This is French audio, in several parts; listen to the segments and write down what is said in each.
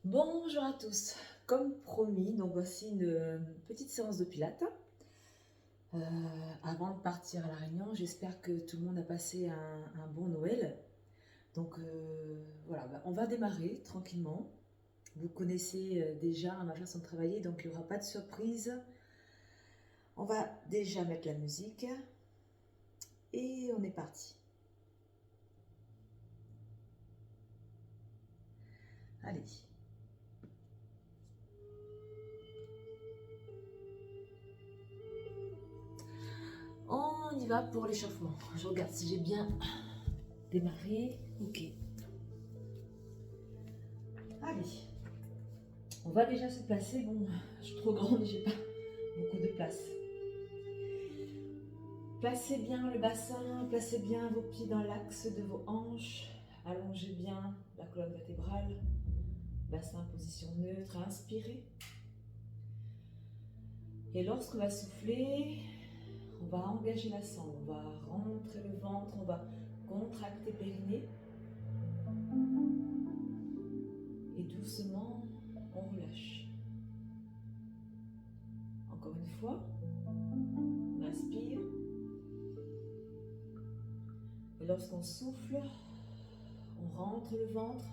Bonjour à tous, comme promis, donc voici une petite séance de pilates. Avant de partir à La Réunion, j'espère que tout le monde a passé un bon Noël. Donc voilà, on va démarrer tranquillement. Vous connaissez déjà ma façon de travailler, donc il n'y aura pas de surprise. On va déjà mettre la musique et on est parti. Allez. On y va pour l'échauffement. Je regarde si j'ai bien démarré. Ok. Allez. On va déjà se placer. Bon, je suis trop grande, j'ai pas beaucoup de place. Placez bien le bassin, placez bien vos pieds dans l'axe de vos hanches. Allongez bien la colonne vertébrale. Bassin en position neutre. Inspirez. Et lorsqu'on va souffler, on va engager la sangle. On va rentrer le ventre, on va contracter périnée. Et doucement, on relâche. Encore une fois, on inspire. Et lorsqu'on souffle, on rentre le ventre,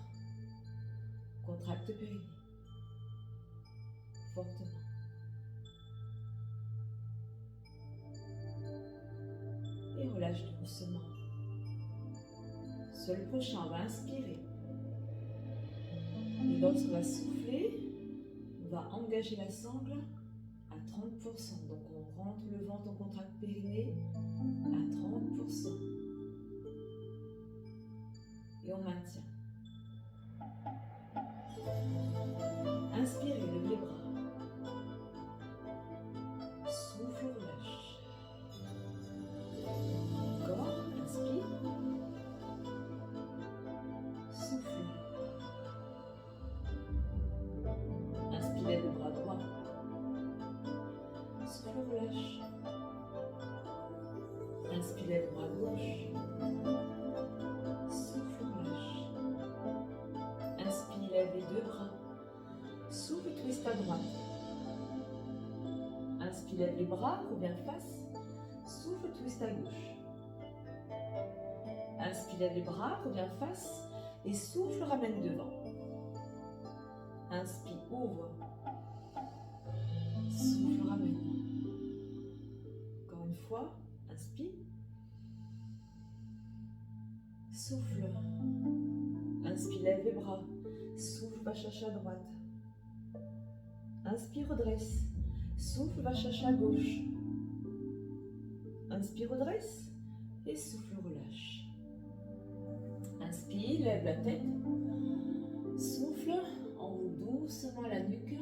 contracte périnée. Fortement. Et relâche doucement. Sur le prochain, on va inspirer. Et lorsqu'on va souffler, on va engager la sangle à 30%. Donc on rentre le ventre, on contracte périnée à 30%. Et on maintient. Inspirez, levez les bras. Souffle, relâche. Encore, inspire. Souffle. Inspirez le bras droit. Souffle, relâche. Inspirez le bras gauche. Souffle, relâche. Inspire, lève les deux bras. Souffle, twist à droite. Inspire, lève les bras, reviens face. Souffle, twist à gauche. Inspire, lève les bras, reviens face. Et souffle, ramène devant. Inspire, ouvre. Souffle, ramène. Encore une fois, inspire. Souffle. Inspire, lève les bras. Souffle, va chercher à droite. Inspire, redresse. Souffle, va chercher à gauche. Inspire, redresse. Et souffle, relâche. Inspire, lève la tête. Souffle, enroule doucement la nuque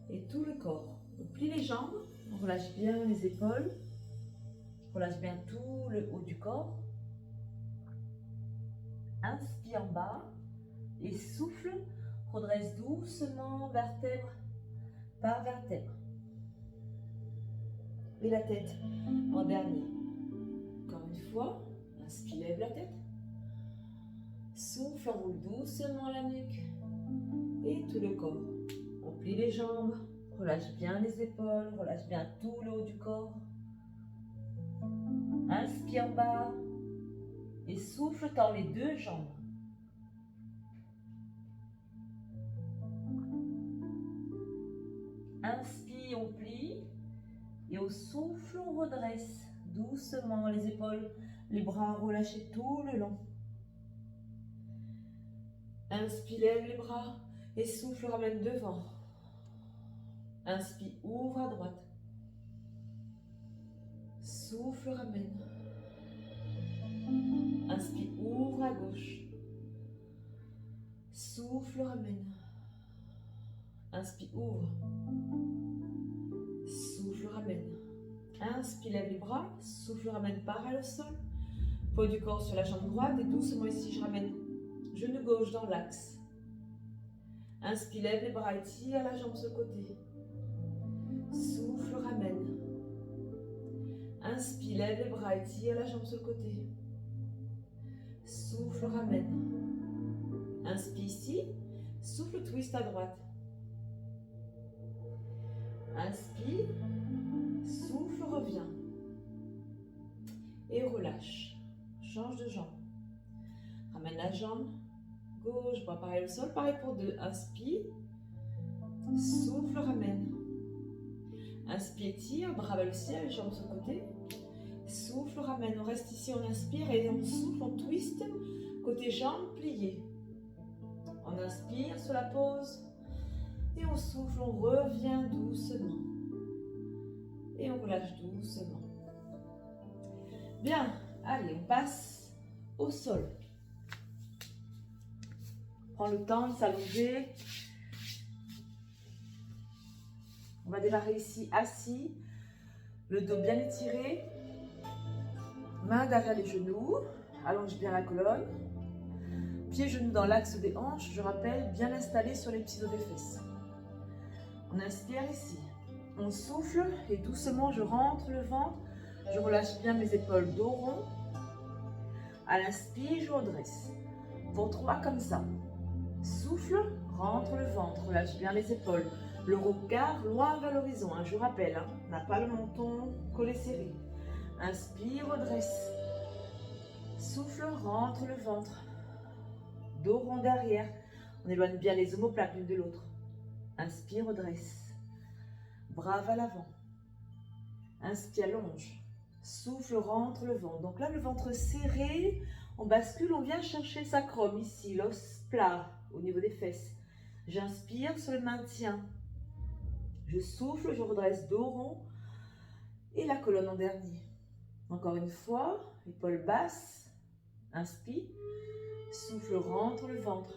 et tout le corps. On plie les jambes, on relâche bien les épaules, on relâche bien tout le haut du corps. Inspire en bas et souffle, redresse doucement vertèbre par vertèbre. Et la tête en dernier. Encore une fois, inspire, lève la tête. Souffle, enroule doucement la nuque et tout le corps. On plie les jambes, relâche bien les épaules, relâche bien tout le haut du corps. Inspire en bas et souffle, tends les deux jambes. Inspire, on plie et au souffle, on redresse doucement les épaules, les bras relâchés tout le long. Inspire, lève les bras et souffle, ramène devant. Inspire, ouvre à droite. Souffle, ramène. Inspire, ouvre à gauche. Souffle, ramène. Inspire, ouvre. Souffle, ramène. Inspire, lève les bras. Souffle, ramène, parallèle au sol. Poids du corps sur la jambe droite et doucement ici, je ramène genou gauche dans l'axe. Inspire, lève les bras, étire la jambe sur le côté. Souffle, ramène. Inspire, lève les bras, étire la jambe sur le côté. Souffle, ramène. Inspire ici. Souffle, twist à droite. Inspire, souffle, reviens. Et relâche. Change de jambe. Ramène la jambe gauche, bras pareil au sol. Pareil pour deux. Inspire, souffle, ramène. Inspire, tire, bras vers le ciel, jambes sur le côté. Souffle, ramène. On reste ici, on inspire et on souffle, on twist. Côté jambes pliées. On inspire sur la pause. Et on souffle, on revient doucement. Et on relâche doucement. Bien, allez, on passe au sol. Prends le temps de s'allonger. On va démarrer ici, assis. Le dos bien étiré. Main derrière les genoux. Allonge bien la colonne. Pieds, genoux dans l'axe des hanches. Je rappelle, bien installé sur les petits os des fesses. On inspire ici. On souffle et doucement, je rentre le ventre. Je relâche bien mes épaules, dos rond. À l'inspire, je redresse. Pour 3 comme ça. Souffle, rentre le ventre, relâche bien les épaules. Le regard loin vers l'horizon. Je rappelle, on n'a pas le menton collé serré. Inspire, redresse. Souffle, rentre le ventre. Dos rond derrière. On éloigne bien les omoplates l'une de l'autre. Inspire, redresse. Bras à l'avant. Inspire, allonge. Souffle, rentre le ventre. Donc là, le ventre serré, on bascule, on vient chercher le sacrum ici, l'os plat au niveau des fesses. J'inspire sur le maintien. Je souffle, je redresse dos rond et la colonne en dernier. Encore une fois, épaules basses. Inspire. Souffle, rentre le ventre.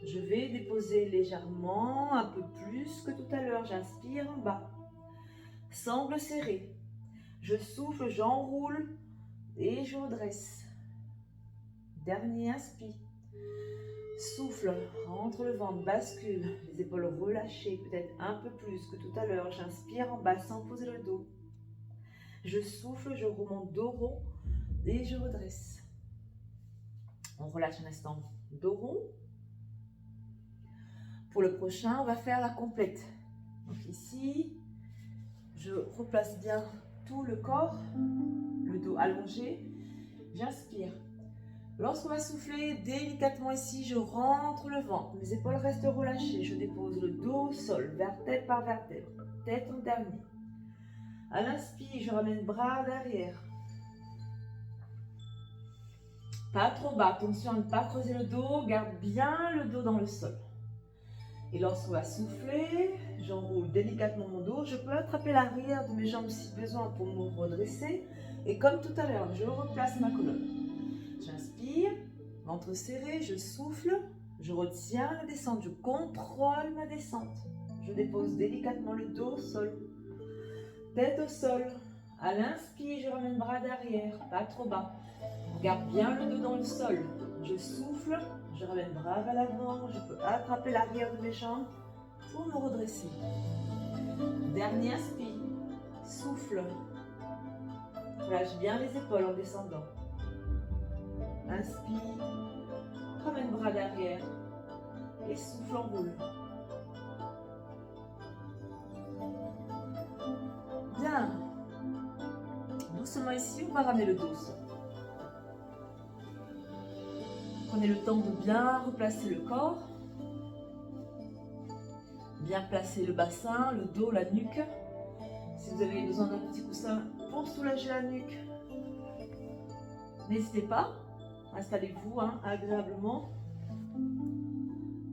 Je vais déposer légèrement, un peu plus que tout à l'heure. J'inspire en bas. Sangle serré. Je souffle, j'enroule et je redresse. Dernier inspire. Souffle, rentre le ventre, bascule. Les épaules relâchées, peut-être un peu plus que tout à l'heure. J'inspire en bas sans poser le dos. Je souffle, je remonte dos rond et je redresse. On relâche un instant dos rond. Pour le prochain, on va faire la complète. Donc ici, je replace bien tout le corps, le dos allongé. J'inspire. Lorsqu'on va souffler délicatement ici, je rentre le ventre. Mes épaules restent relâchées. Je dépose le dos au sol, vertèbre par vertèbre. Tête en dernier. À l'inspire, je ramène bras derrière. Pas trop bas. Attention à ne pas creuser le dos. Garde bien le dos dans le sol. Et lorsqu'on va souffler, j'enroule délicatement mon dos. Je peux attraper l'arrière de mes jambes si besoin pour me redresser. Et comme tout à l'heure, je replace ma colonne. J'inspire, ventre serré, je souffle, je retiens la descente, je contrôle ma descente. Je dépose délicatement le dos au sol. Tête au sol. À l'inspire, je ramène bras derrière, pas trop bas. Garde bien le dos dans le sol. Je souffle, je ramène bras vers l'avant, je peux attraper l'arrière de mes jambes pour me redresser. Dernier inspire, souffle. Relâche bien les épaules en descendant. Inspire, ramène bras derrière et souffle, enroule. Bien. Doucement ici, on va ramener le dos. Prenez le temps de bien replacer le corps. Bien placer le bassin, le dos, la nuque. Si vous avez besoin d'un petit coussin pour soulager la nuque, n'hésitez pas. Installez-vous agréablement.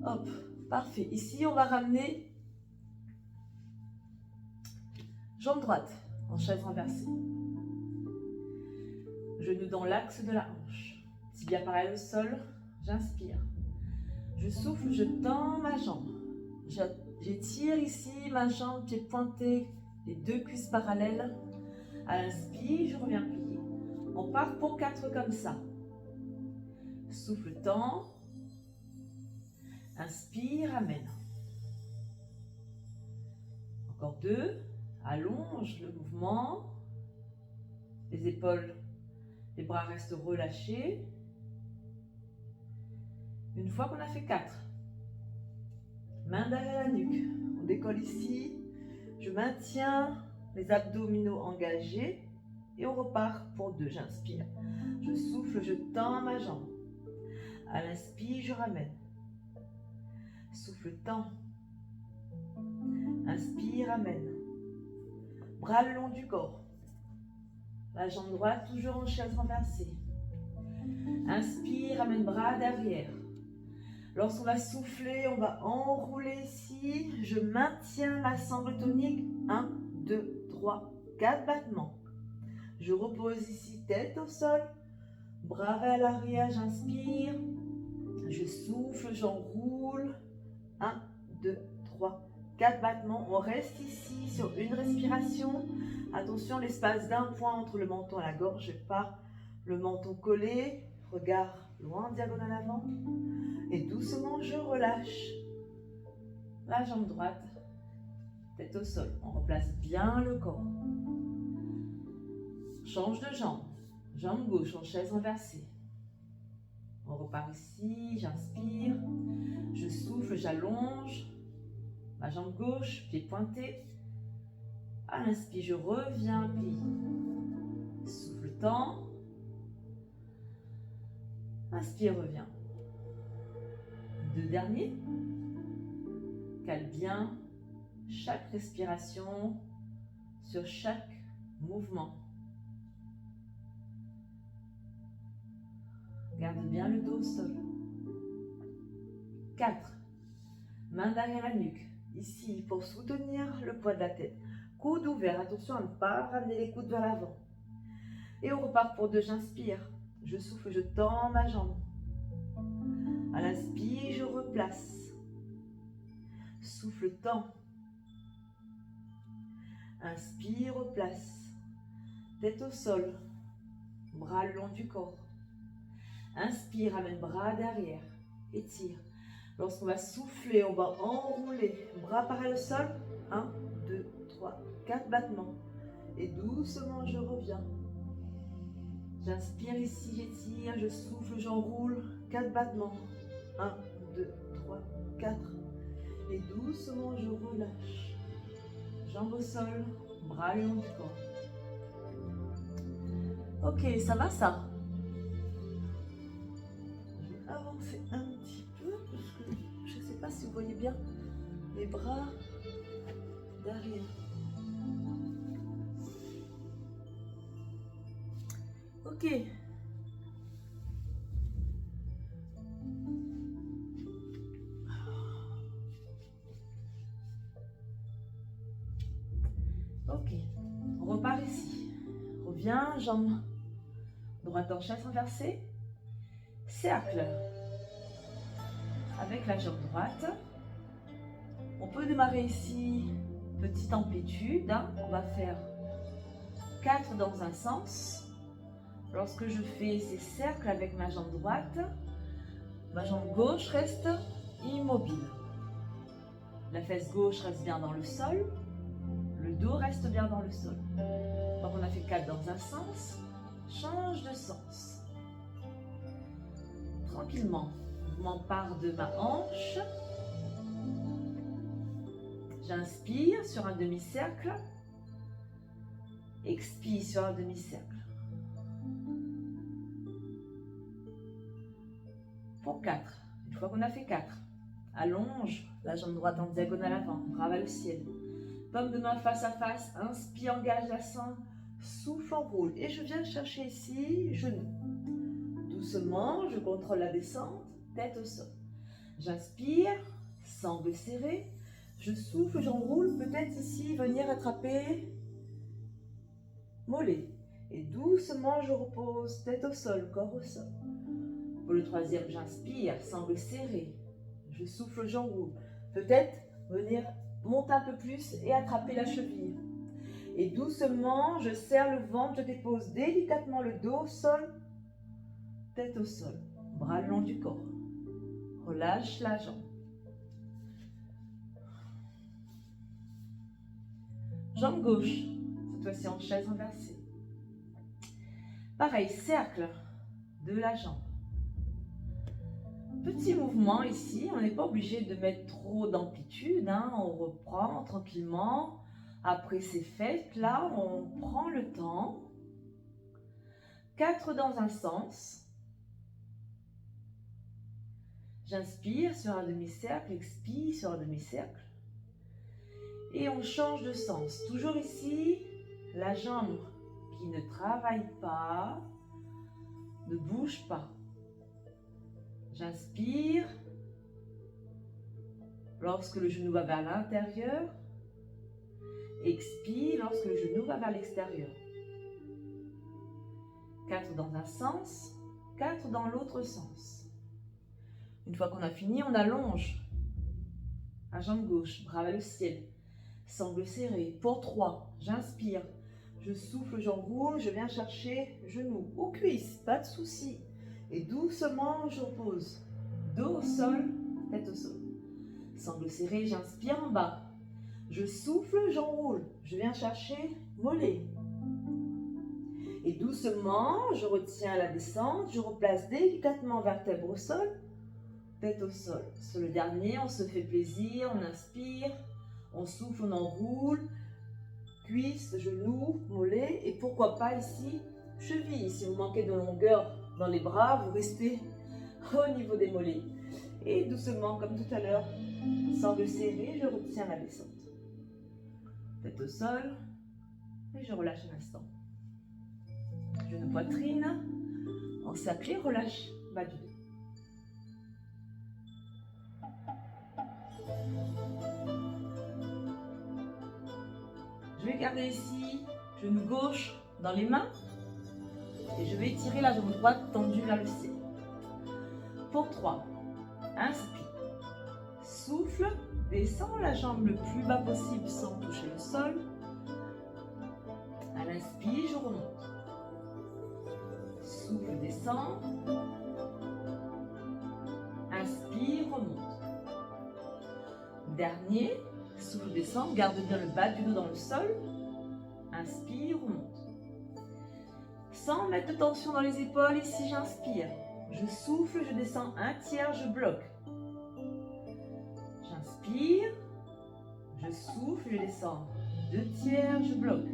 Hop, parfait. Ici, on va ramener jambe droite en chaise renversée. Genou dans l'axe de la hanche. Tibia pareil au sol, j'inspire. Je souffle, je tends ma jambe. J'étire ici ma jambe, pied pointé, les deux cuisses parallèles. À l'inspire, je reviens plier. On part pour 4 comme ça. Souffle, tend. Inspire, ramène. Encore 2. Allonge le mouvement. Les épaules, les bras restent relâchés. Une fois qu'on a fait 4, Main derrière la nuque. On décolle ici. Je maintiens les abdominaux engagés. Et on repart pour 2. J'inspire. Je souffle, je tends ma jambe. À l'inspire, je ramène. Souffle, tends. Inspire, ramène. Bras le long du corps. La jambe droite toujours en chaise renversée. Inspire, ramène bras derrière. Lorsqu'on va souffler, on va enrouler ici. Je maintiens ma sangle tonique. 1, 2, 3, 4 battements. Je repose ici, tête au sol. Bras vers l'arrière, j'inspire. Je souffle, j'enroule. 1, 2, 3, 4 battements. On reste ici sur une respiration. Attention, l'espace d'un point entre le menton et la gorge, pas le menton collé. Regard loin, diagonale avant. Et doucement, je relâche la jambe droite, tête au sol. On replace bien le corps. Change de jambe. Jambe gauche en chaise renversée. On repart ici, j'inspire. Je souffle, j'allonge. Ma jambe gauche, pied pointé. À l'inspire, je reviens, plie. Souffle, tend. Inspire, reviens. 2 derniers. Cale bien chaque respiration sur chaque mouvement. Garde bien le dos au sol. 4. Main derrière la nuque. Ici, pour soutenir le poids de la tête. Coude ouvert. Attention à ne pas ramener les coudes vers l'avant. Et on repart pour 2. J'inspire. Je souffle, je tends ma jambe. À l'inspire, je replace. Souffle, tend. Inspire, replace. Tête au sol. Bras le long du corps. Inspire, amène bras derrière. Étire. Lorsqu'on va souffler, on va enrouler. Bras parallèles au sol. 1, 2, 3, 4 battements. Et doucement, je reviens. J'inspire ici, j'étire, je souffle, j'enroule. 4 battements. 1, 2, 3, 4. Et doucement, je relâche. Jambes au sol, bras le long du corps. Ok, ça va ça? Je vais avancer un petit peu parce que je ne sais pas si vous voyez bien les bras derrière. Ok. Ok. On repart ici. Reviens, jambe droite en chaise renversée. Cercle. Avec la jambe droite. On peut démarrer ici, petite amplitude. On va faire 4 dans un sens. Lorsque je fais ces cercles avec ma jambe droite, ma jambe gauche reste immobile. La fesse gauche reste bien dans le sol. Le dos reste bien dans le sol. Donc on a fait 4 dans un sens. Change de sens. Tranquillement. Mouvement part de ma hanche. J'inspire sur un demi-cercle. Expire sur un demi-cercle. Pour 4. Une fois qu'on a fait 4, allonge la jambe droite en diagonale avant, bras vers le ciel. Paume de main face à face, inspire, engage la sang, souffle, enroule. Et je viens chercher ici, genou. Doucement, je contrôle la descente, tête au sol. J'inspire, sangle serrée. Je souffle, j'enroule, peut-être ici venir attraper mollet. Et doucement, je repose, tête au sol, corps au sol. Pour le 3e, j'inspire, sangle serrée. Je souffle, j'enroule. Peut-être venir monter un peu plus et attraper la cheville. Et doucement, je serre le ventre, je dépose délicatement le dos au sol, tête au sol, bras le long du corps. Relâche la jambe. Jambe gauche, cette fois-ci en chaise renversée. Pareil, cercle de la jambe. Petit mouvement ici, on n'est pas obligé de mettre trop d'amplitude, hein. On reprend tranquillement. Après ces fêtes, là, on prend le temps. 4 dans un sens. J'inspire sur un demi-cercle, expire sur un demi-cercle. Et on change de sens. Toujours ici, la jambe qui ne travaille pas, ne bouge pas. J'inspire. Lorsque le genou va vers l'intérieur. Expire lorsque le genou va vers l'extérieur. 4 dans un sens, 4 dans l'autre sens. Une fois qu'on a fini, on allonge. La jambe gauche, bras vers le ciel. Sangle serré. Pour 3, j'inspire. Je souffle, j'enroule, je viens chercher genou ou cuisse, pas de souci. Et doucement, je repose. Dos au sol, tête au sol. Sangle serré, j'inspire en bas. Je souffle, j'enroule. Je viens chercher mollet. Et doucement, je retiens la descente. Je replace délicatement vertèbre au sol, tête au sol. Sur le dernier, on se fait plaisir. On inspire, on souffle, on enroule. Cuisse, genou, mollet. Et pourquoi pas ici, cheville. Si vous manquez de longueur dans les bras, vous restez au niveau des mollets. Et doucement, comme tout à l'heure, sangle serré, je retiens la descente. Tête au sol, et je relâche un instant. Genou poitrine, encerclé, relâche, bas du dos. Je vais garder ici, genou gauche dans les mains, et je vais étirer la jambe droite tendue vers le ciel. Pour 3, inspire, souffle, descends la jambe le plus bas possible sans toucher le sol. À l'inspire, je remonte. Souffle, descend. Inspire, remonte. Dernier, souffle, descend. Garde bien le bas du dos dans le sol. Inspire, remonte. Sans mettre de tension dans les épaules, ici j'inspire. Je souffle, je descends un tiers, je bloque. J'inspire. Je souffle, je descends 2 tiers, je bloque.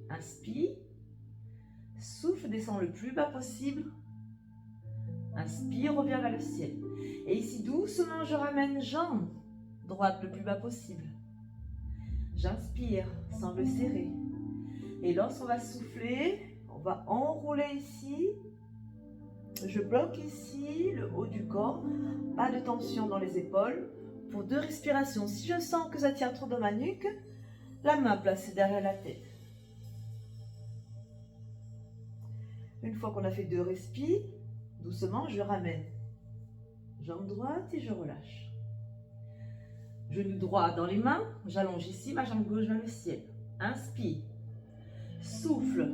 Inspire. Souffle, descend le plus bas possible. Inspire, reviens vers le ciel. Et ici, doucement, je ramène jambe droite le plus bas possible. J'inspire, sangle serré. Et lorsqu'on va souffler, on va enrouler ici. Je bloque ici le haut du corps. Pas de tension dans les épaules. Pour 2 respirations. Si je sens que ça tient trop dans ma nuque, la main placée derrière la tête. Une fois qu'on a fait 2 respires, doucement, je ramène. Jambe droite et je relâche. Genou droit dans les mains, j'allonge ici, ma jambe gauche vers le ciel. Inspire. Souffle.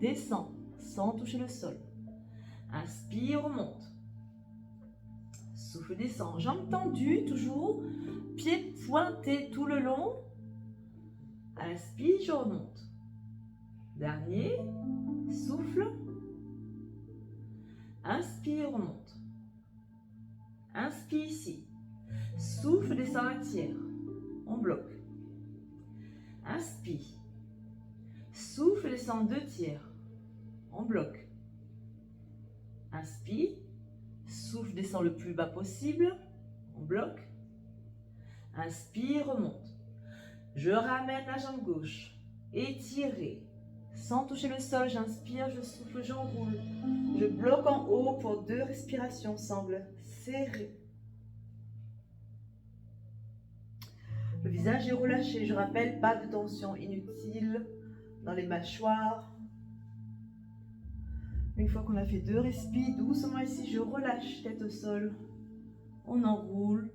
Descend sans toucher le sol. Inspire, remonte. Souffle, descend. Jambes tendues, toujours. Pieds pointés tout le long. Inspire, je remonte. Dernier. Souffle. Inspire, remonte. Inspire ici. Souffle, descend un tiers. On bloque. Inspire. Souffle, descend 2 tiers. On bloque. Inspire. Souffle, descend le plus bas possible. On bloque. Inspire, remonte. Je ramène la jambe gauche. Étirez. Sans toucher le sol, j'inspire, je souffle, j'enroule. Je bloque en haut pour 2 respirations. Sangle serré. Le visage est relâché. Je rappelle, pas de tension inutile dans les mâchoires. Une fois qu'on a fait 2 respires, doucement ici, je relâche, tête au sol. On enroule.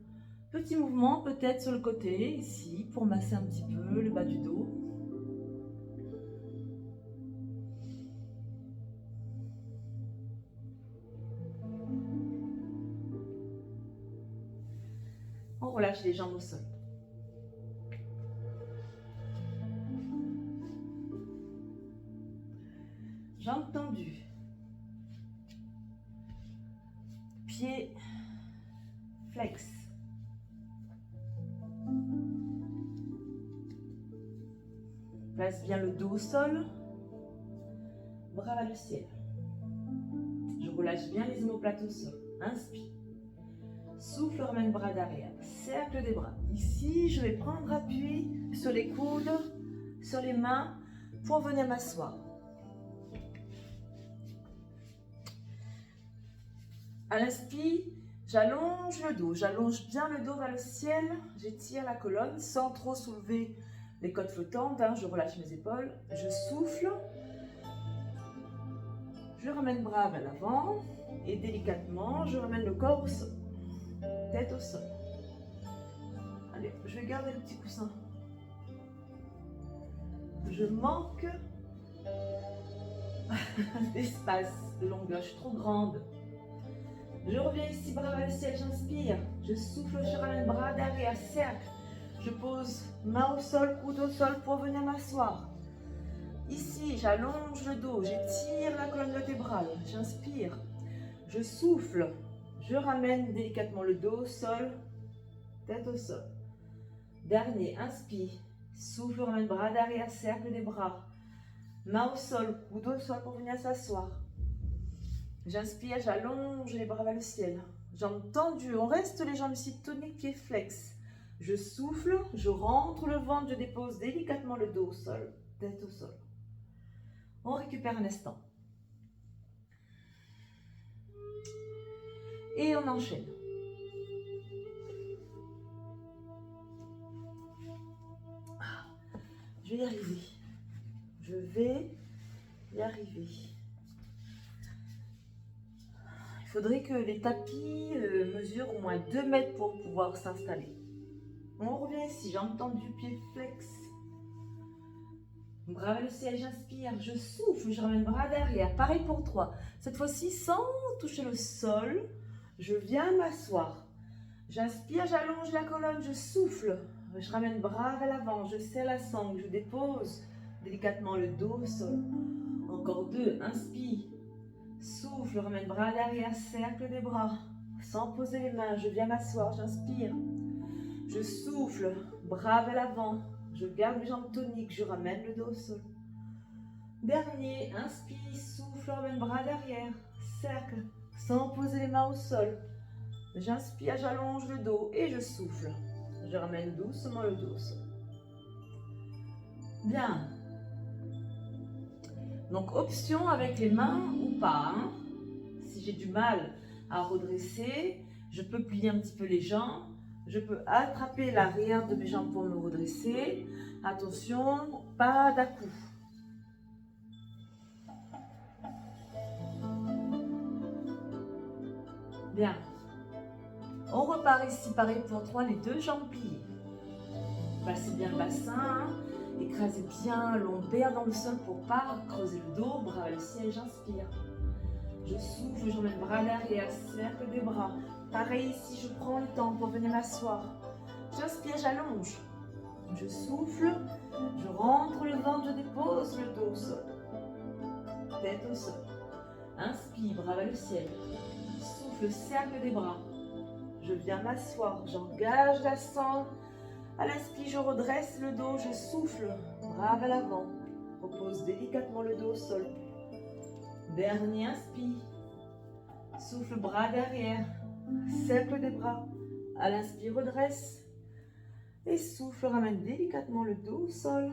Petit mouvement peut-être sur le côté, ici, pour masser un petit peu le bas du dos. On relâche les jambes au sol. Jambes tendues. pieds flex. Place bien le dos au sol, bras vers le ciel. Je relâche bien les omoplates au sol. Inspire. Souffle, ramène bras derrière. Cercle des bras. Ici, je vais prendre appui sur les coudes, sur les mains, pour venir m'asseoir. À l'inspire, j'allonge le dos. J'allonge bien le dos vers le ciel. J'étire la colonne sans trop soulever les côtes flottantes. Je relâche mes épaules. Je souffle. Je ramène bras vers l'avant. Et délicatement, je ramène le corps au sol. Tête au sol. Allez, je vais garder le petit coussin. Je manque d'espace, de longueur. Je suis trop grande. Je reviens ici, bras vers le ciel, j'inspire. Je souffle, je ramène bras derrière, cercle. Je pose main au sol, coude au sol pour venir m'asseoir. Ici, j'allonge le dos, j'étire la colonne vertébrale. J'inspire. Je souffle. Je ramène délicatement le dos au sol, tête au sol. Dernier, inspire. Souffle, ramène bras derrière, cercle des bras. Main au sol, coude au sol pour venir s'asseoir. J'inspire, j'allonge les bras vers le ciel. Jambes tendues, on reste les jambes ici toniques, pieds flex. Je souffle, je rentre le ventre, je dépose délicatement le dos au sol, tête au sol. On récupère un instant. Et on enchaîne. Je vais y arriver. Je vais y arriver. Il faudrait que les tapis mesurent au moins 2 mètres pour pouvoir s'installer. On revient ici, jambes tendues, pieds flex. Bras vers le ciel, j'inspire, je souffle, je ramène bras derrière. Pareil pour 3. Cette fois-ci, sans toucher le sol, je viens m'asseoir. J'inspire, j'allonge la colonne, je souffle. Je ramène bras vers l'avant, je serre la sangle, je dépose délicatement le dos au sol. Encore 2, inspire. Souffle, ramène bras derrière, cercle des bras. Sans poser les mains, je viens m'asseoir, j'inspire. Je souffle, bras vers l'avant. Je garde mes jambes toniques, je ramène le dos au sol. Dernier, inspire, souffle, ramène bras derrière, cercle, sans poser les mains au sol. J'inspire, j'allonge le dos et je souffle. Je ramène doucement le dos au sol. Bien. Donc, option avec les mains ou pas. Si j'ai du mal à redresser, je peux plier un petit peu les jambes. Je peux attraper l'arrière de mes jambes pour me redresser. Attention, pas d'à-coups. Bien. On repart ici, pareil pour 3, les 2 jambes pliées. Passez bien le bassin. Écrasez bien l'ombaire dans le sol pour ne pas creuser le dos. Bras vers le ciel, j'inspire. Je souffle, je remets le bras derrière, cercle des bras. Pareil ici, je prends le temps pour venir m'asseoir. J'inspire, j'allonge. Je souffle, je rentre le ventre, je dépose le dos au sol. Tête au sol. Inspire, bras vers le ciel. Souffle, cercle des bras. Je viens m'asseoir, j'engage la sangle. À l'inspire, je redresse le dos, je souffle, bras vers l'avant. Repose délicatement le dos au sol. Dernier inspire. Souffle, bras derrière. Cercle des bras. À l'inspire, redresse. Et souffle, ramène délicatement le dos au sol.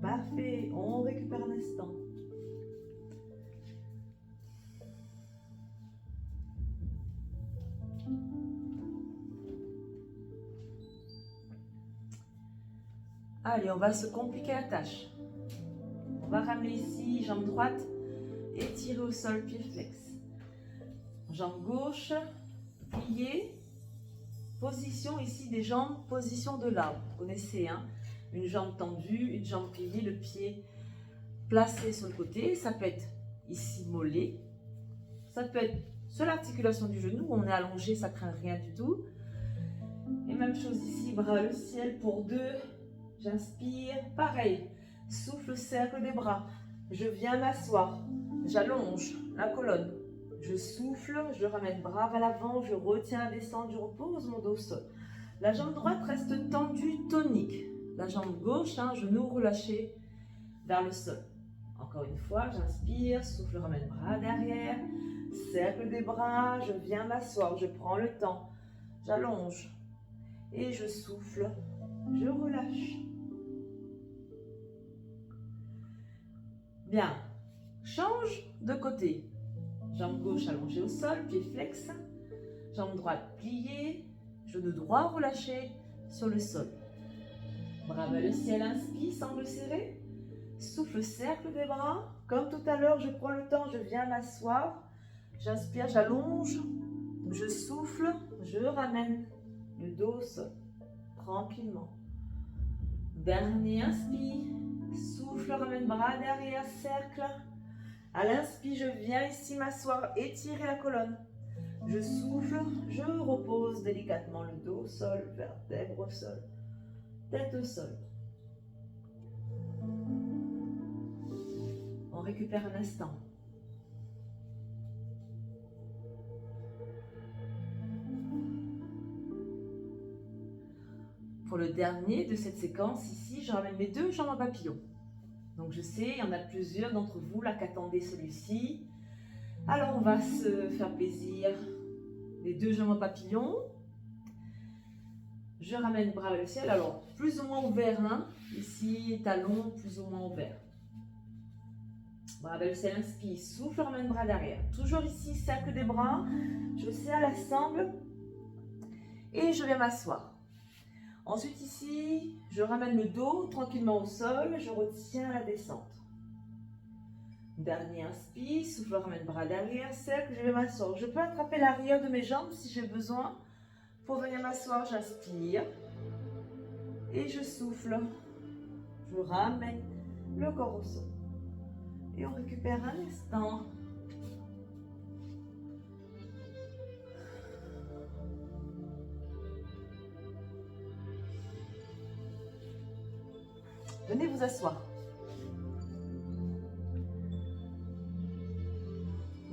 Parfait. On récupère un instant. Allez, on va se compliquer la tâche. On va ramener ici, jambe droite, étirer au sol, pied flex. Jambe gauche, pliée. Position ici des jambes, position de l'arbre. Vous connaissez, hein? Une jambe tendue, une jambe pliée, le pied placé sur le côté. Ça peut être ici mollet. Ça peut être sur l'articulation du genou, on est allongé, ça ne craint rien du tout. Et même chose ici, bras le ciel pour 2. J'inspire, pareil, souffle, cercle des bras. Je viens m'asseoir, j'allonge la colonne. Je souffle, je ramène bras vers l'avant, je retiens la descente, je repose mon dos au sol. La jambe droite reste tendue, tonique. La jambe gauche, genou relâché vers le sol. Encore une fois, j'inspire, souffle, ramène bras derrière, cercle des bras, je viens m'asseoir, je prends le temps, j'allonge et je souffle, je relâche. Bien, change de côté. Jambe gauche allongée au sol, pied flex, jambe droite pliée, genou droit relâché sur le sol. Bras vers le ciel, inspire, sangle serré. Souffle, cercle des bras. Comme tout à l'heure, je prends le temps, je viens m'asseoir. J'inspire, j'allonge. Je souffle, je ramène le dos au sol. Tranquillement. Dernier inspire. Souffle, ramène bras derrière, cercle. À l'inspire, je viens ici m'asseoir, étirer la colonne. Je souffle, je repose délicatement le dos au sol, vertèbre au sol, tête au sol. On récupère un instant. Pour le dernier de cette séquence, ici, je ramène mes deux jambes en papillon. Donc je sais, il y en a plusieurs d'entre vous là qui attendaient celui-ci. Alors on va se faire plaisir. Les deux jambes en papillon. Je ramène bras vers le ciel. Alors plus ou moins ouvert, ici, talon plus ou moins ouvert. Bras vers le ciel, inspire, souffle, ramène bras derrière. Toujours ici, cercle des bras. Je serre la sangle et je vais m'asseoir. Ensuite ici, je ramène le dos tranquillement au sol, je retiens la descente. Dernier inspire, souffle, ramène bras derrière, cercle, je vais m'asseoir. Je peux attraper l'arrière de mes jambes si j'ai besoin. Pour venir m'asseoir, j'inspire et je souffle. Je ramène le corps au sol. Et on récupère un instant. Venez vous asseoir.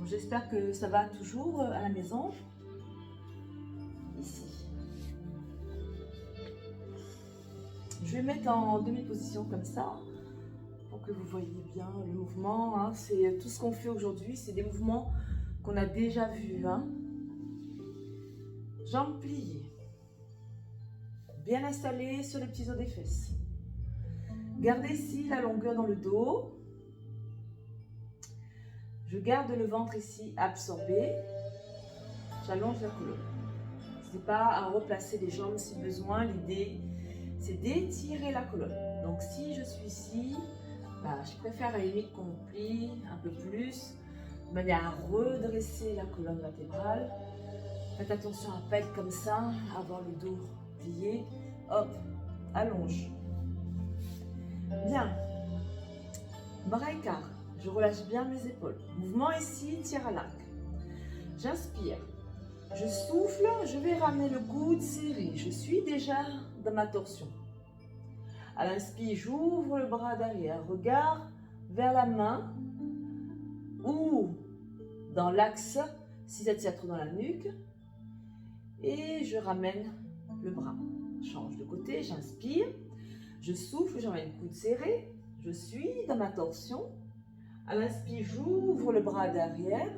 J'espère que ça va toujours à la maison. Ici. Je vais mettre en demi-position comme ça pour que vous voyez bien le mouvement. C'est tout ce qu'on fait aujourd'hui. C'est des mouvements qu'on a déjà vus. Jambes pliées. Bien installées sur les petits os des fesses. Gardez ici la longueur dans le dos. Je garde le ventre ici absorbé. J'allonge la colonne. N'hésitez pas à replacer les jambes si besoin. L'idée, c'est d'étirer la colonne. Donc si je suis ici, je préfère à la limite qu'on plie un peu plus, de manière à redresser la colonne vertébrale. Faites attention à ne pas être comme ça, avoir le dos plié. Hop, allonge. Bien. Bras écart. Je relâche bien mes épaules. Mouvement ici, tire à l'arc. J'inspire. Je souffle, je vais ramener le coude serré. Je suis déjà dans ma torsion. À l'inspire, j'ouvre le bras derrière. Regard vers la main ou dans l'axe, si ça tire trop dans la nuque. Et je ramène le bras. Change de côté, j'inspire. Je souffle, je ramène le coude serré. Je suis dans ma torsion. À l'inspire, j'ouvre le bras derrière.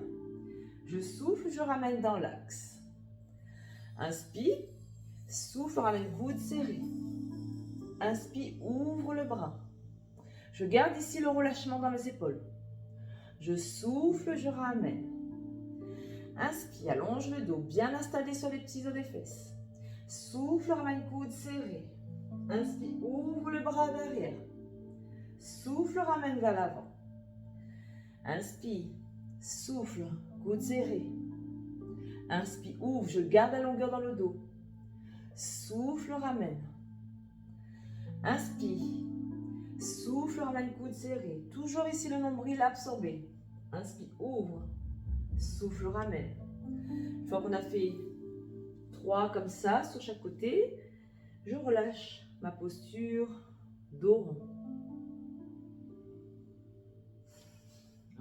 Je souffle, je ramène dans l'axe. Inspire, souffle, ramène le coude serré. Inspire, ouvre le bras. Je garde ici le relâchement dans mes épaules. Je souffle, je ramène. Inspire, allonge le dos, bien installé sur les petits os des fesses. Souffle, ramène le coude serré. Inspire, ouvre le bras derrière. Souffle, ramène vers l'avant. Inspire, souffle, coude serré. Inspire, ouvre, je garde la longueur dans le dos. Souffle, ramène. Inspire, souffle, ramène, coude serré. Toujours ici le nombril absorbé. Inspire, ouvre, souffle, ramène. Une fois qu'on a fait 3 comme ça sur chaque côté, je relâche ma posture dos rond.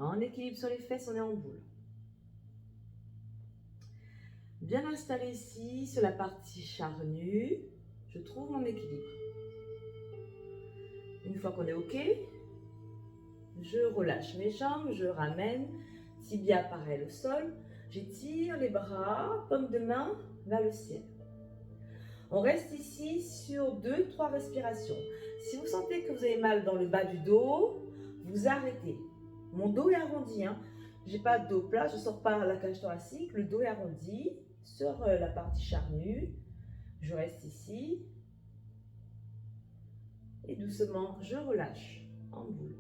En équilibre sur les fesses, on est en boule. bien installé ici sur la partie charnue. Je trouve mon équilibre. Une fois qu'on est OK, je relâche mes jambes, je ramène, tibia pareil au sol. J'étire les bras, paume de main vers le ciel. On reste ici sur 2-3 respirations. Si vous sentez que vous avez mal dans le bas du dos, vous arrêtez. Mon dos est arrondi, hein. Je n'ai pas de dos plat, je ne sors pas la cage thoracique. Le dos est arrondi sur la partie charnue. Je reste ici. Et doucement, je relâche en boule.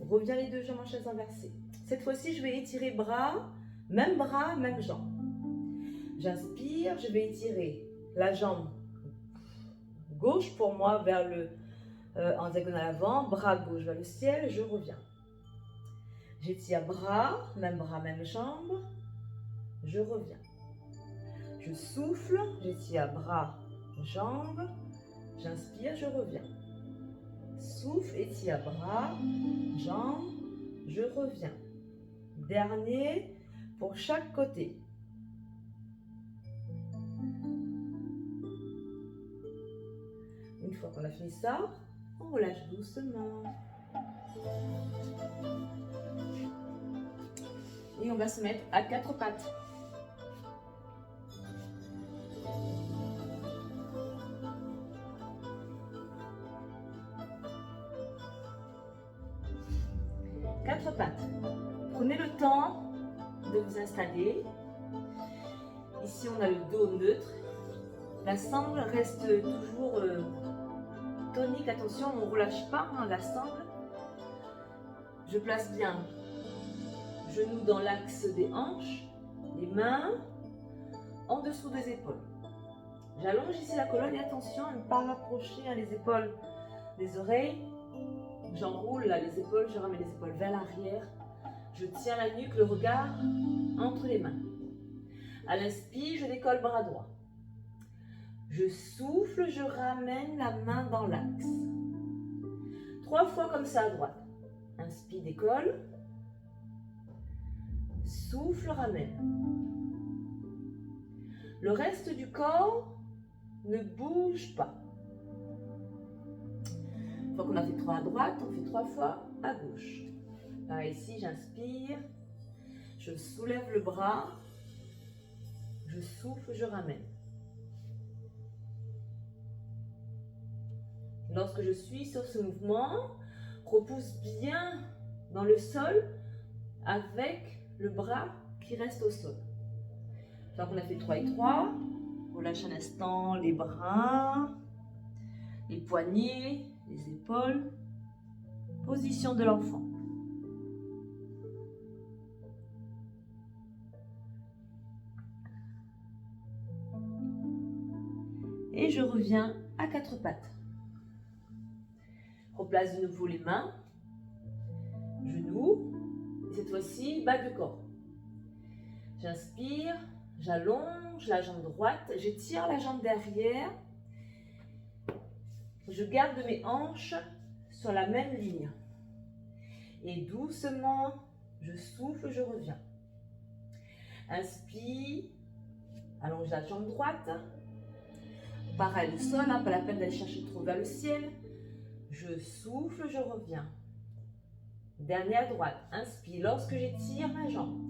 On revient les deux jambes en chaise inversée. Cette fois-ci, je vais étirer bras, même jambe. J'inspire, je vais étirer la jambe gauche pour moi vers en diagonale avant, bras gauche vers le ciel, je reviens. J'étire bras, même jambe, je reviens. Je souffle, j'étire bras, jambes, j'inspire, je reviens. Souffle, étire bras, jambes, je reviens. Dernier pour chaque côté. Une fois qu'on a fini ça, on relâche doucement. Et on va se mettre à 4 pattes. Quatre pattes. Prenez le temps de vous installer. Ici, on a le dos neutre. La sangle reste toujours tonique. Attention, on ne relâche pas la sangle. Je place bien genoux dans l'axe des hanches, les mains en dessous des épaules. J'allonge ici la colonne et attention à ne pas rapprocher les épaules des oreilles. J'enroule les épaules, je ramène les épaules vers l'arrière. Je tiens la nuque, le regard entre les mains. À l'inspire, je décolle bras droit. Je souffle, je ramène la main dans l'axe. 3 fois comme ça à droite. Inspire, décolle. Souffle, ramène. Le reste du corps ne bouge pas. Une fois qu'on a fait 3 à droite, on fait 3 fois à gauche. Pareil ici, j'inspire, je soulève le bras, je souffle, je ramène. Lorsque je suis sur ce mouvement, repousse bien dans le sol avec le bras qui reste au sol. Une fois qu'on a fait 3 et 3, relâche un instant les bras, les poignets, les épaules. Position de l'enfant. Et je reviens à 4 pattes. Replace de nouveau les mains, genoux, et cette fois-ci, bas du corps. J'inspire, j'allonge la jambe droite, j'étire la jambe derrière, je garde mes hanches sur la même ligne. Et doucement, je souffle, je reviens. Inspire, allonge la jambe droite. Pareil, le sol, pas la peine d'aller chercher trop vers le ciel. Je souffle, je reviens. Dernier à droite. Inspire, lorsque j'étire ma jambe.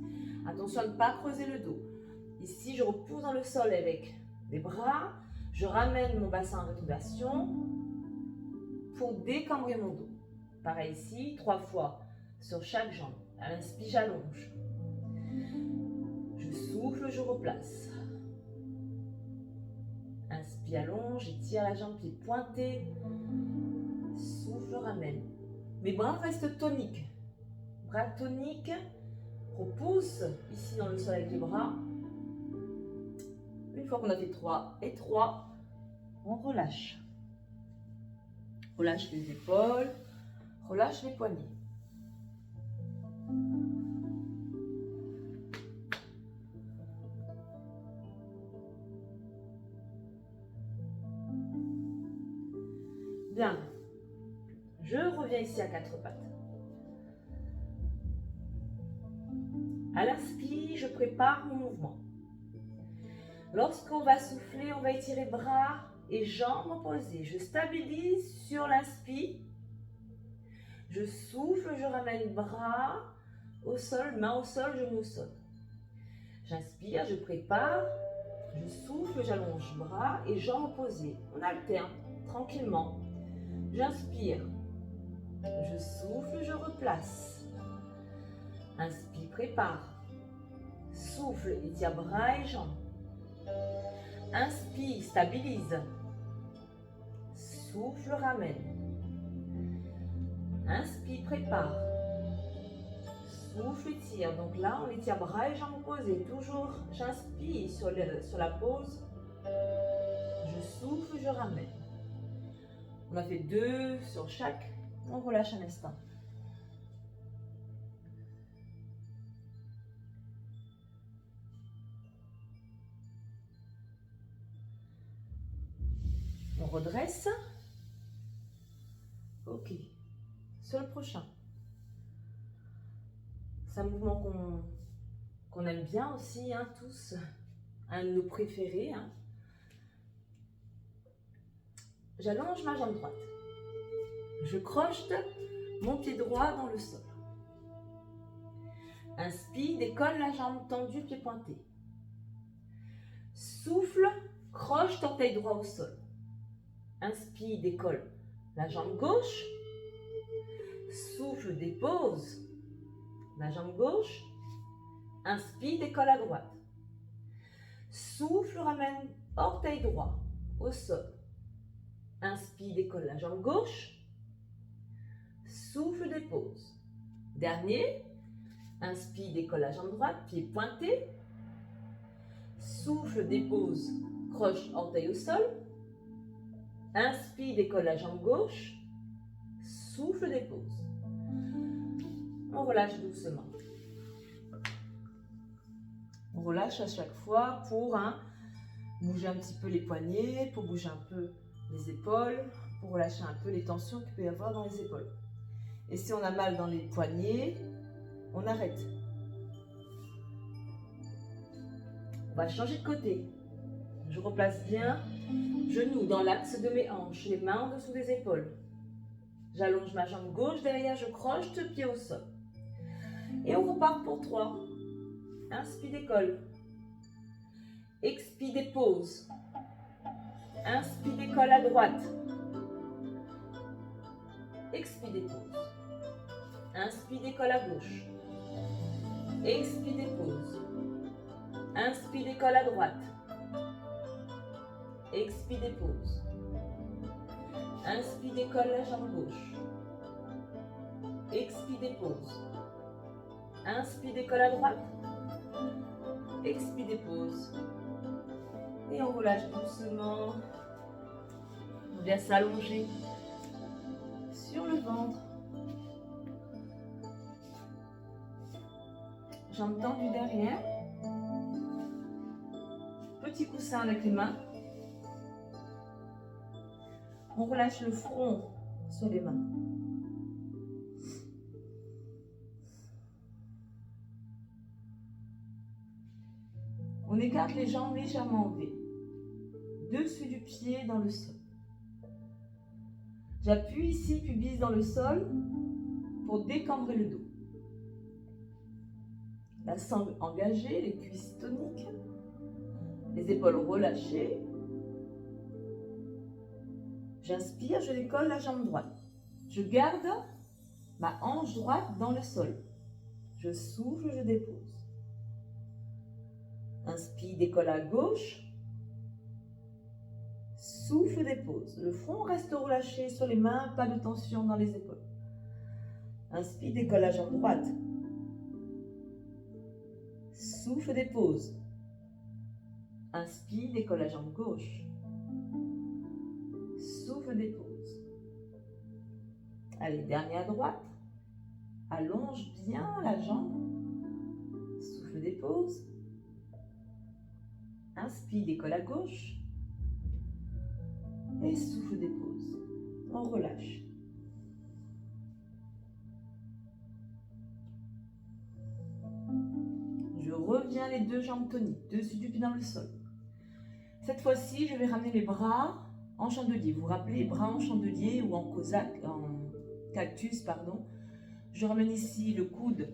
Attention à ne pas creuser le dos. Ici, je repousse dans le sol avec les bras. Je ramène mon bassin en rétroversion pour décambrer mon dos. Pareil ici, 3 fois sur chaque jambe. À l'inspire, j'allonge. Je souffle, je replace. Inspire, allonge, j'étire la jambe, pied pointé. Souffle, ramène. Mes bras restent toniques. Bras toniques. Repousse ici dans le sol avec les bras. Une fois qu'on a fait 3 et 3, on relâche. Relâche les épaules. Relâche les poignets. Bien. Je reviens ici à quatre pattes. À l'inspire, je prépare mon mouvement. Lorsqu'on va souffler, on va étirer bras et jambes opposées. Je stabilise sur l'inspire. Je souffle, je ramène bras au sol, main au sol, genou au sol. J'inspire, je prépare. Je souffle, j'allonge bras et jambes opposées. On alterne tranquillement. J'inspire. Je souffle, je replace. Inspire, prépare. Souffle, étire bras et jambes. Inspire, stabilise. Souffle, ramène. Inspire, prépare. Souffle, étire. Donc là, on étire bras et jambes opposées. Toujours, j'inspire sur la pause. Je souffle, je ramène. On a fait 2 sur chaque. On relâche un instant. On redresse. Ok. Sur le prochain. C'est un mouvement qu'on aime bien aussi, hein, tous. Un de nos préférés. Hein. J'allonge ma jambe droite. Je crochete mon pied droit dans le sol. Inspire, décolle la jambe tendue, pied pointé. Souffle, croche orteil droit au sol. Inspire, décolle la jambe gauche. Souffle, dépose la jambe gauche. Inspire, décolle à droite. Souffle, ramène orteil droit au sol. Inspire, décolle la jambe gauche. Souffle, dépose. Dernier. Inspire, décolle la jambe droite, pied pointé. Souffle, dépose, croche orteil au sol. Inspire, décolle la jambe gauche. Souffle, dépose. On relâche doucement. On relâche à chaque fois pour bouger un petit peu les poignets, pour bouger un peu les épaules, pour relâcher un peu les tensions qu'il peut y avoir dans les épaules. Et si on a mal dans les poignets, on arrête. On va changer de côté. Je replace bien, genoux dans l'axe de mes hanches, les mains en dessous des épaules. J'allonge ma jambe gauche derrière, je croche le pied au sol. Et on repart pour 3. Inspire, décolle. Expire, dépose. Inspire, décolle à droite. Expire, dépose. Inspire, décolle à gauche. Expire, dépose. Inspire, décolle à droite. Expire, dépose. Inspire, décolle la jambe gauche. Expire, dépose. Inspire, décolle à droite. Expire, dépose. Et on relâche doucement. On vient s'allonger sur le ventre. Jambes tendues derrière. Petit coussin avec les mains. On relâche le front sur les mains. On écarte les jambes légèrement en V. Dessus du pied dans le sol. J'appuie ici, pubis dans le sol, pour décambrer le dos. La sangle engagée, les cuisses toniques, les épaules relâchées. J'inspire, je décolle la jambe droite. Je garde ma hanche droite dans le sol. Je souffle, je dépose. Inspire, décolle à gauche. Souffle, dépose. Le front reste relâché sur les mains, pas de tension dans les épaules. Inspire, décolle la jambe droite. Souffle, dépose. Inspire, décolle la jambe gauche. Souffle, dépose. Allez, dernière droite. Allonge bien la jambe. Souffle, dépose. Inspire, décolle à gauche. Et souffle, dépose. On relâche. bien les deux jambes toniques, dessus du pied dans le sol. Cette fois-ci, je vais ramener mes bras en chandelier. Vous vous rappelez, bras en chandelier ou en cosaque, en cactus, pardon. Je ramène ici le coude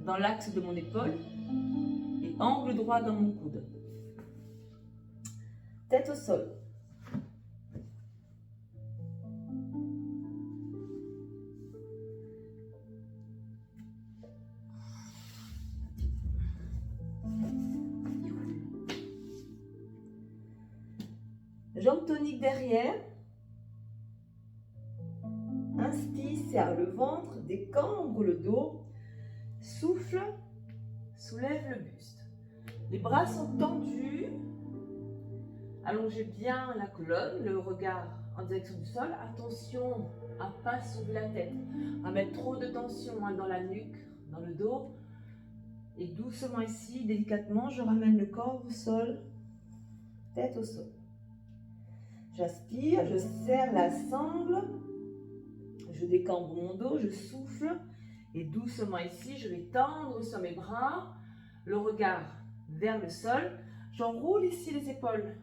dans l'axe de mon épaule et angle droit dans mon coude. Tête au sol. Jambes toniques derrière. Inspire, serre le ventre, décambre le dos. Souffle, soulève le buste. Les bras sont tendus. Allongez bien la colonne, le regard en direction du sol. Attention à ne pas soulever la tête, à mettre trop de tension dans la nuque, dans le dos. Et doucement ici, délicatement, je ramène le corps au sol, tête au sol. J'aspire, je serre la sangle, je décambre mon dos, je souffle. Et doucement ici, je vais tendre sur mes bras, le regard vers le sol. J'enroule ici les épaules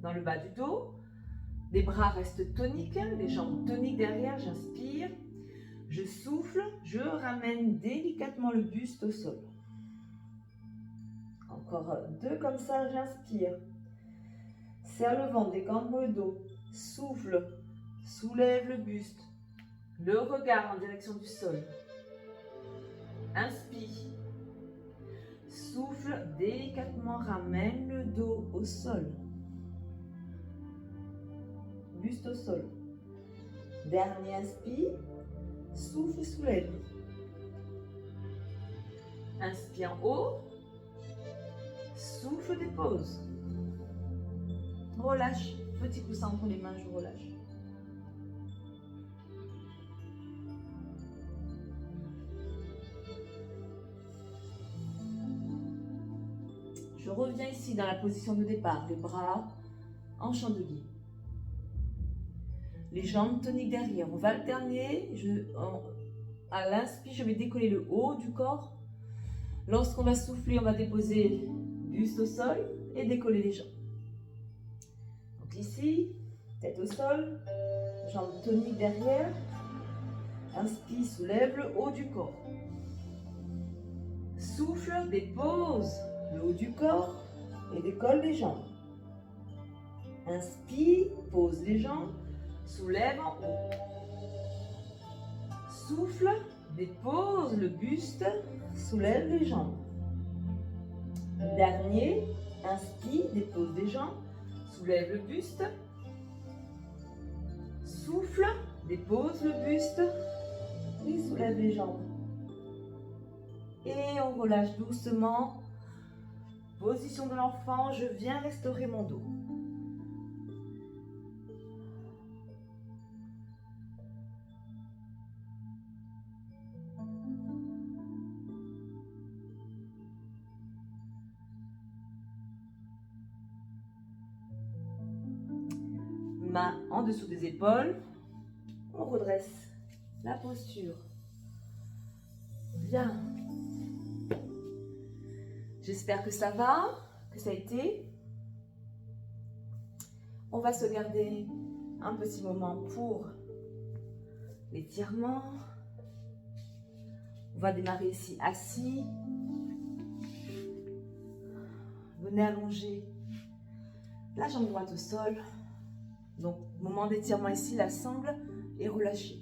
dans le bas du dos. Les bras restent toniques, les jambes toniques derrière, j'inspire. Je souffle, je ramène délicatement le buste au sol. Encore deux comme ça, j'inspire. Serre le ventre, décambre le dos. Souffle, soulève le buste. Le regard en direction du sol. Inspire. Souffle, délicatement ramène le dos au sol. Buste au sol. Dernier inspire. Souffle, soulève. Inspire en haut. Souffle, dépose. Relâche. Petit coussin entre les mains, je relâche. Je reviens ici dans la position de départ, les bras en chandelier. Les jambes toniques derrière. On va alterner. À l'inspire, je vais décoller le haut du corps. Lorsqu'on va souffler, on va déposer buste au sol et décoller les jambes. Donc ici, tête au sol, jambes toniques derrière. Inspire, soulève le haut du corps. Souffle, dépose le haut du corps et décolle les jambes. Inspire, pose les jambes, soulève en haut. Souffle, dépose le buste, soulève les jambes. Dernier, inspire, dépose les jambes, soulève le buste. Souffle, dépose le buste et soulève les jambes. Et on relâche doucement. Position de l'enfant, je viens restaurer mon dos. Main en dessous des épaules. On redresse la posture. Bien. J'espère que ça va, que ça a été. On va se garder un petit moment pour l'étirement. On va démarrer ici assis. Venez allonger la jambe droite au sol. Donc, moment d'étirement ici, la sangle est relâchée.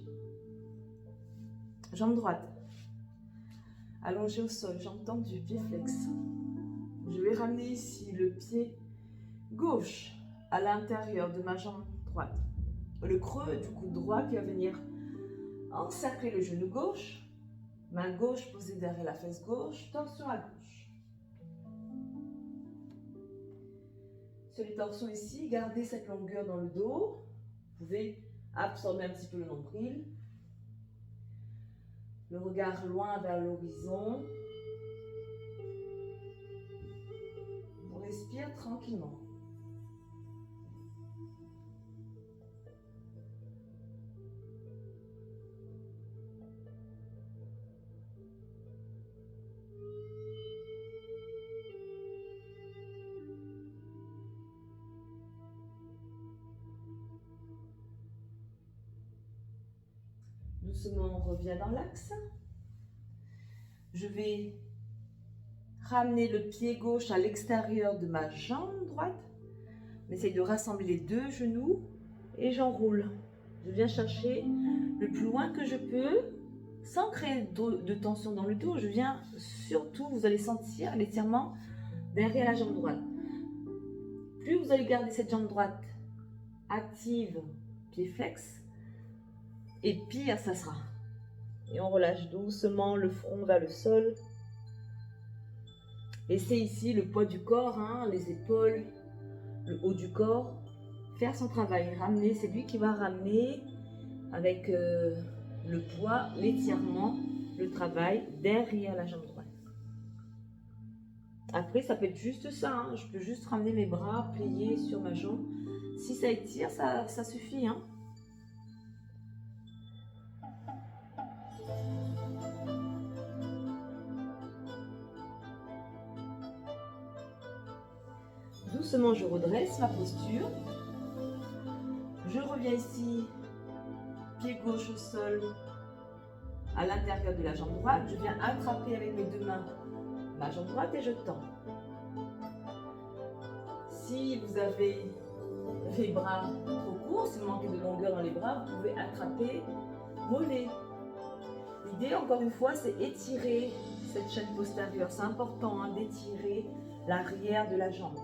Jambe droite. Allongée au sol, jambe tendue, pied flex. Je vais ramener ici le pied gauche à l'intérieur de ma jambe droite. Le creux du coude droit qui va venir encercler le genou gauche. Main gauche posée derrière la fesse gauche, torsion à gauche. Sur les torsions ici, gardez cette longueur dans le dos. Vous pouvez absorber un petit peu le nombril. Le regard loin vers l'horizon. On respire tranquillement. Doucement, on revient dans l'axe. Je vais ramener le pied gauche à l'extérieur de ma jambe droite. J'essaie de rassembler les deux genoux et j'enroule. Je viens chercher le plus loin que je peux sans créer de tension dans le dos. Je viens surtout, vous allez sentir l'étirement derrière la jambe droite. Plus vous allez garder cette jambe droite active, pied flex, et pire ça sera. Et on relâche doucement le front vers le sol. Laissez ici le poids du corps, hein, les épaules, le haut du corps, faire son travail. Ramener, c'est lui qui va ramener avec le poids, l'étirement, le travail derrière la jambe droite. Après, ça peut être juste ça, hein. Je peux juste ramener mes bras pliés sur ma jambe. Si ça étire, ça suffit, hein. Doucement, je redresse ma posture. Je reviens ici, pied gauche au sol, à l'intérieur de la jambe droite. Je viens attraper avec mes deux mains ma jambe droite et je tends. Si vous avez les bras trop courts, si vous manquez de longueur dans les bras, vous pouvez attraper mollet. L'idée, encore une fois, c'est étirer cette chaîne postérieure. C'est important, hein, d'étirer l'arrière de la jambe.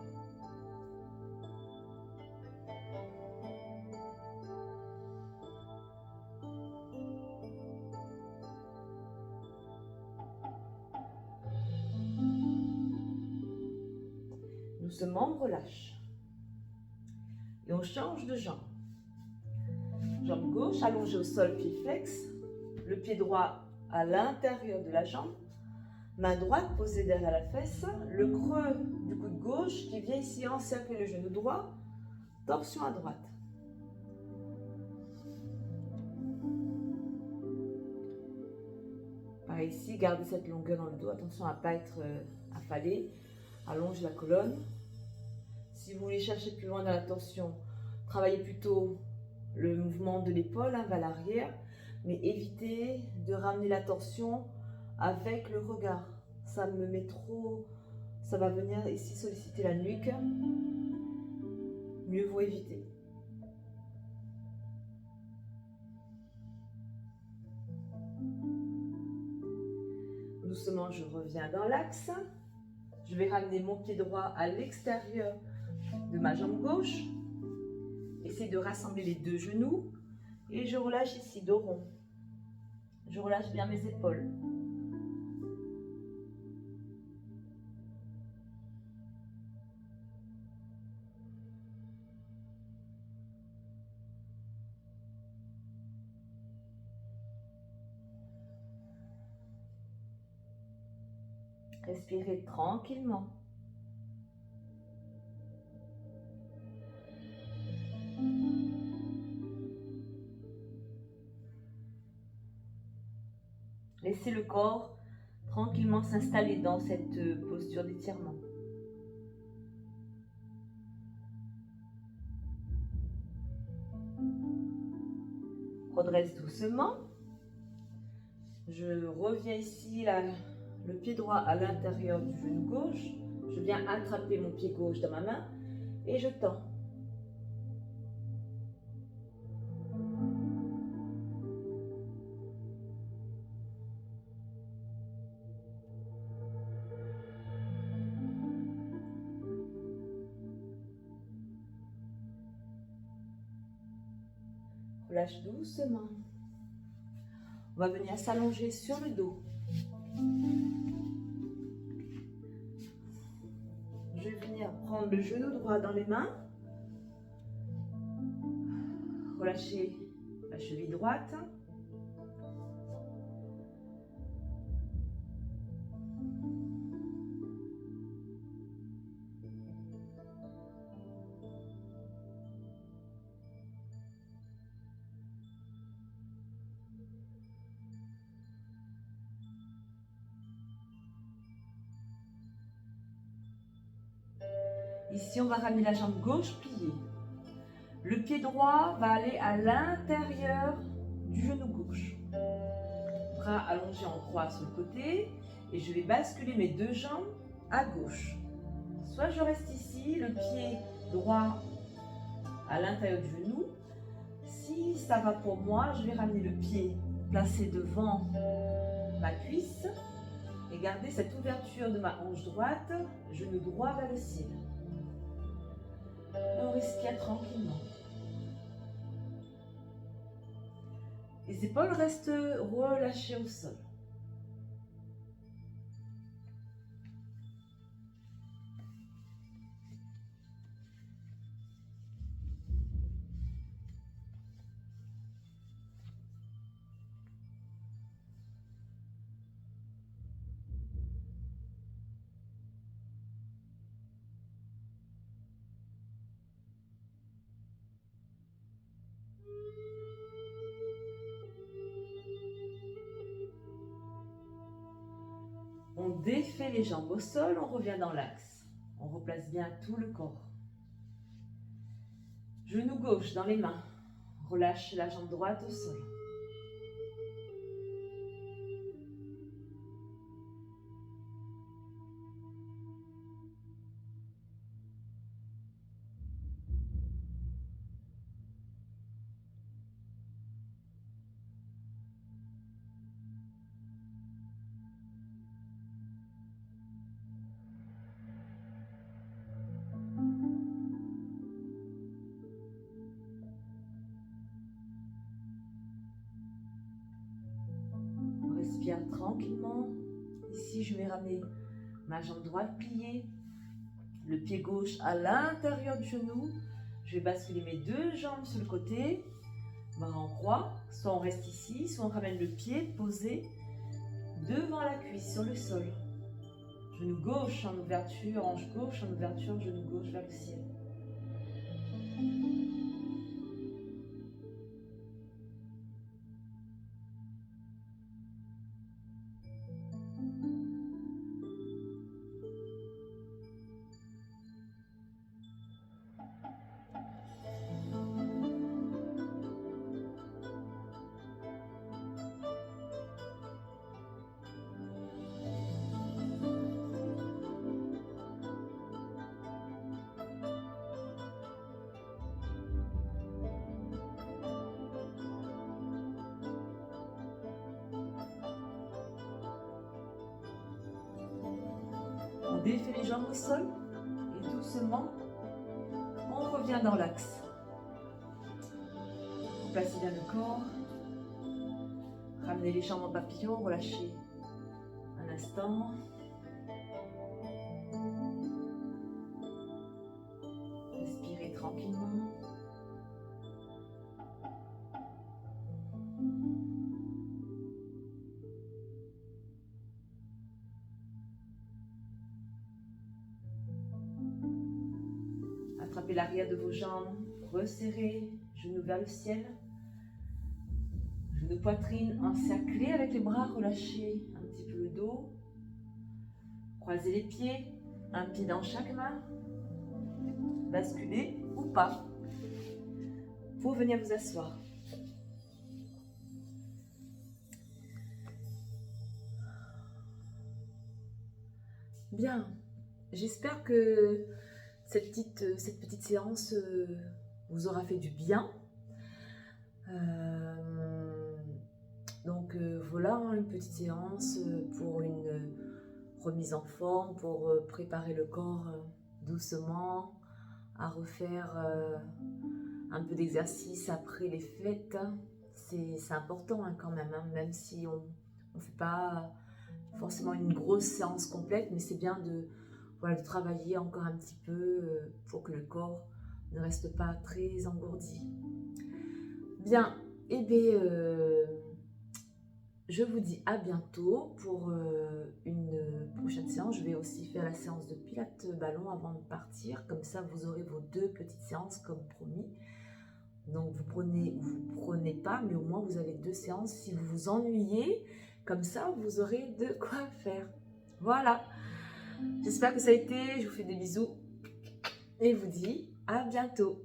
Doucement, on relâche. Et on change de jambe. Jambe gauche allongée au sol, pied flex. Le pied droit à l'intérieur de la jambe. Main droite posée derrière la fesse. Le creux du coude gauche qui vient ici encercler le genou droit. Torsion à droite. Par ici, gardez cette longueur dans le dos. Attention à ne pas être affalé. Allonge la colonne. Si vous voulez chercher plus loin dans la torsion, travaillez plutôt le mouvement de l'épaule, hein, vers l'arrière, mais évitez de ramener la torsion avec le regard. Ça me met trop, ça va venir ici solliciter la nuque. Mieux vaut éviter. Doucement, je reviens dans l'axe. Je vais ramener mon pied droit à l'extérieur de ma jambe gauche. Essayez de rassembler les deux genoux. Et je relâche ici, dos rond. Je relâche bien mes épaules. Respirez tranquillement. Laissez le corps tranquillement s'installer dans cette posture d'étirement. Redresse doucement. Je reviens ici, le pied droit à l'intérieur du genou gauche. Je viens attraper mon pied gauche dans ma main et je tends. Relâche doucement. On va venir s'allonger sur le dos. Je vais venir prendre le genou droit dans les mains. Relâcher la cheville droite. Ici, on va ramener la jambe gauche pliée. Le pied droit va aller à l'intérieur du genou gauche. Bras allongés en croix sur le côté. Et je vais basculer mes deux jambes à gauche. Soit je reste ici, le pied droit à l'intérieur du genou. Si ça va pour moi, je vais ramener le pied placé devant ma cuisse et garder cette ouverture de ma hanche droite, genou droit vers le ciel. Et on respire tranquillement. Les épaules restent relâchées au sol. On défait les jambes au sol, on revient dans l'axe. On replace bien tout le corps. Genou gauche dans les mains. Relâche la jambe droite au sol. Respire tranquillement. Ici, je vais ramener ma jambe droite pliée, le pied gauche à l'intérieur du genou. Je vais basculer mes deux jambes sur le côté, bras en croix. Soit on reste ici, soit on ramène le pied posé devant la cuisse sur le sol. Genou gauche en ouverture, hanche gauche en ouverture, genou gauche vers le ciel. On défait les jambes au sol et doucement, on revient dans l'axe. Placez bien le corps. Ramenez les jambes en papillon, relâchez un instant. Respirez tranquillement. Attrapez l'arrière de vos jambes, resserrez, genoux vers le ciel. Genou poitrine encerclé avec les bras, relâchez un petit peu le dos. Croisez les pieds, un pied dans chaque main. Basculez ou pas pour venir vous asseoir. Bien, j'espère que cette petite séance vous aura fait du bien. Voilà, une petite séance pour une remise en forme, pour préparer le corps doucement à refaire un peu d'exercice après les fêtes. C'est important quand même, même si on ne fait pas forcément une grosse séance complète, mais c'est bien de travailler encore un petit peu pour que le corps ne reste pas très engourdi. Bien, et bien, je vous dis à bientôt pour une prochaine séance. Je vais aussi faire la séance de pilates ballon avant de partir. Comme ça, vous aurez vos 2 petites séances comme promis. Donc, vous prenez ou vous prenez pas, mais au moins vous avez 2 séances. Si vous vous ennuyez, comme ça, vous aurez de quoi faire. Voilà. J'espère que ça a été. Je vous fais des bisous et vous dis à bientôt.